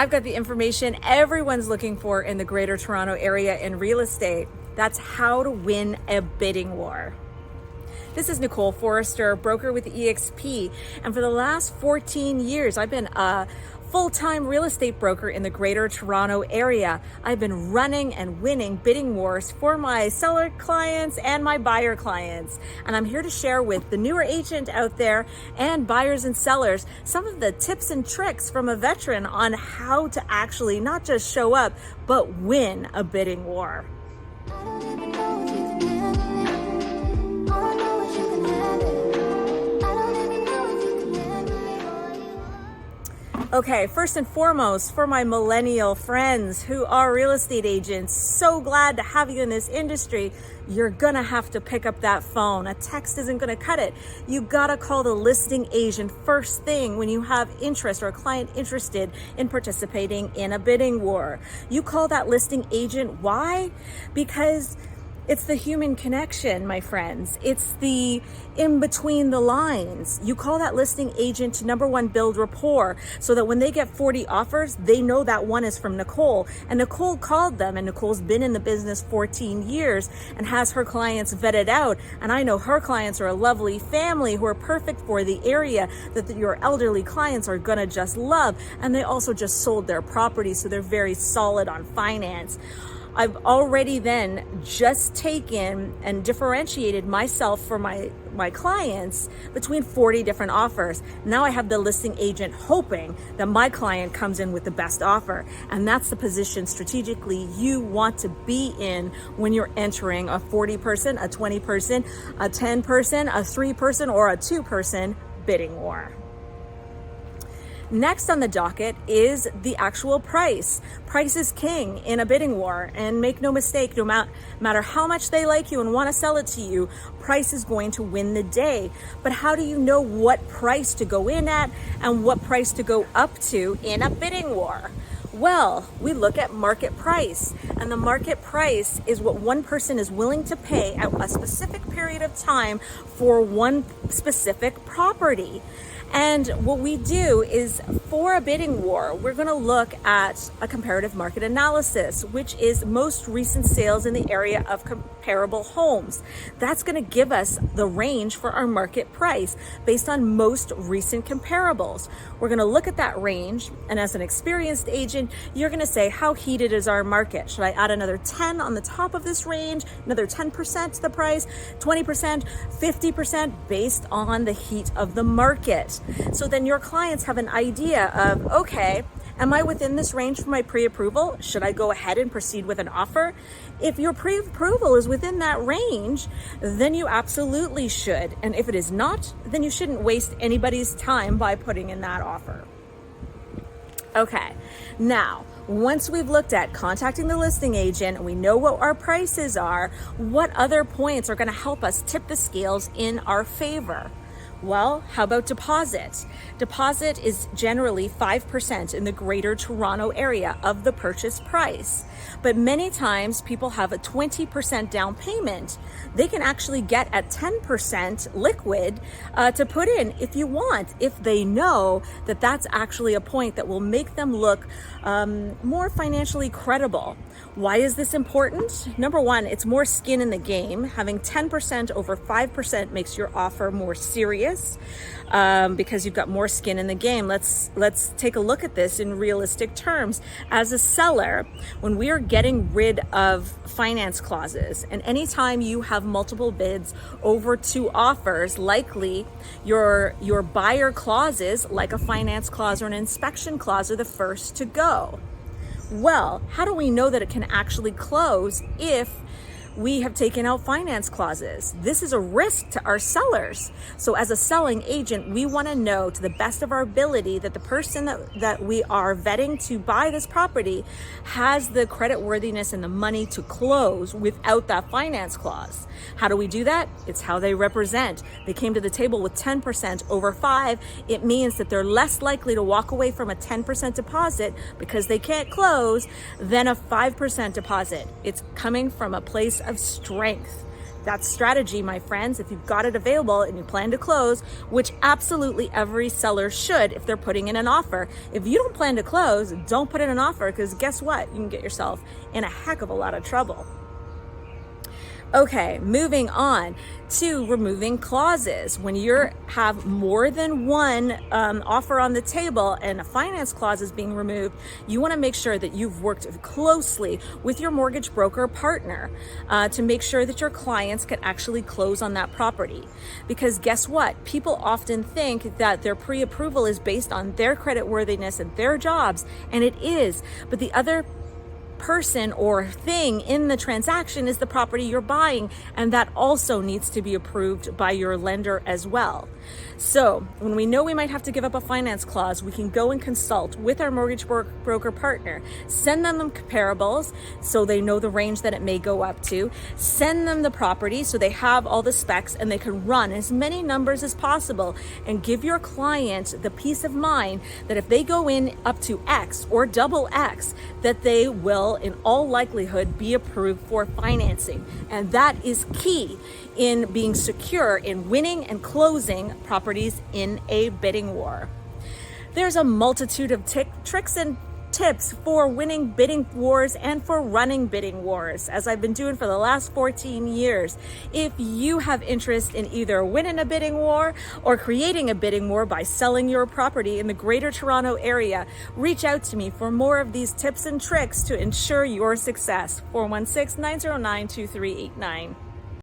I've got the information everyone's looking for in the Greater Toronto Area in real estate. That's how to win a bidding war. This is Nicole Forrester, broker with eXp, and for the last 14 years, I've been a full-time real estate broker in the Greater Toronto Area. I've been running and winning bidding wars for my seller clients and my buyer clients. And I'm here to share with the newer agent out there and buyers and sellers some of the tips and tricks from a veteran on how to actually not just show up, but win a bidding war. Okay, first and foremost, for my millennial friends who are real estate agents, so glad to have you in this industry. You're gonna have to pick up that phone. A text isn't gonna cut it. You gotta call the listing agent first thing when you have interest or a client interested in participating in a bidding war. You call that listing agent. Why? Because it's the human connection, my friends. It's the in between the lines. You call that listing agent to, number one, build rapport so that when they get 40 offers, they know that one is from Nicole. And Nicole called them, and Nicole's been in the business 14 years and has her clients vetted out. And I know her clients are a lovely family who are perfect for the area that your elderly clients are gonna just love. And they also just sold their property, so they're very solid on finance. I've already then just taken and differentiated myself for my clients between 40 different offers. Now I have the listing agent hoping that my client comes in with the best offer. And that's the position strategically you want to be in when you're entering a 40 person, a 20 person, a 10 person, a 3 person, or a 2 person bidding war. Next on the docket is the actual price. Price is king in a bidding war, and make no mistake, no matter how much they like you and want to sell it to you, price is going to win the day. But how do you know what price to go in at and what price to go up to in a bidding war? Well, we look at market price, and the market price is what one person is willing to pay at a specific period of time for one specific property. And what we do is, for a bidding war, we're going to look at a comparative market analysis, which is most recent sales in the area of comparable homes. That's going to give us the range for our market price based on most recent comparables. We're going to look at that range, and as an experienced agent, you're going to say, how heated is our market? Should I add another 10 on the top of this range, another 10% to the price, 20%, 50%, based on the heat of the market? So then your clients have an idea of, okay, am I within this range for my pre-approval? Should I go ahead and proceed with an offer? If your pre-approval is within that range, then you absolutely should. And if it is not, then you shouldn't waste anybody's time by putting in that offer. Okay, now, once we've looked at contacting the listing agent and we know what our prices are, what other points are gonna help us tip the scales in our favor? Well, how about deposit? Deposit is generally 5% in the Greater Toronto Area of the purchase price. But many times people have a 20% down payment. They can actually get at 10% liquid to put in if you want, if they know that that's actually a point that will make them look more financially credible. Why is this important? Number one, it's more skin in the game. Having 10% over 5% makes your offer more serious because you've got more skin in the game. Let's take a look at this in realistic terms. As a seller, when we are getting rid of finance clauses, and anytime you have multiple bids over 2 offers, likely your buyer clauses, like a finance clause or an inspection clause, are the first to go. Well, how do we know that it can actually close if we have taken out finance clauses? This is a risk to our sellers. So as a selling agent, we want to know to the best of our ability that the person that we are vetting to buy this property has the credit worthiness and the money to close without that finance clause. How do we do that? It's how they represent. They came to the table with 10% over 5. It means that they're less likely to walk away from a 10% deposit because they can't close than a 5% deposit. It's coming from a place of strength. That strategy, my friends, if you've got it available and you plan to close, which absolutely every seller should if they're putting in an offer. If you don't plan to close, don't put in an offer, because guess what? You can get yourself in a heck of a lot of trouble. Okay, moving on to removing clauses. When you have more than one offer on the table and a finance clause is being removed, you want to make sure that you've worked closely with your mortgage broker partner to make sure that your clients can actually close on that property. Because guess what? People often think that their pre-approval is based on their credit worthiness and their jobs, and it is. But the other person or thing in the transaction is the property you're buying, and that also needs to be approved by your lender as well. So when we know we might have to give up a finance clause, we can go and consult with our mortgage broker partner, send them the comparables so they know the range that it may go up to, send them the property so they have all the specs and they can run as many numbers as possible, and give your client the peace of mind that if they go in up to X or double X, that they will in all likelihood be approved for financing. And that is key in being secure in winning and closing properties in a bidding war. There's a multitude of tricks and tips for winning bidding wars and for running bidding wars, as I've been doing for the last 14 years. If you have interest in either winning a bidding war or creating a bidding war by selling your property in the Greater Toronto area, reach out to me for more of these tips and tricks to ensure your success. 416-909-2389.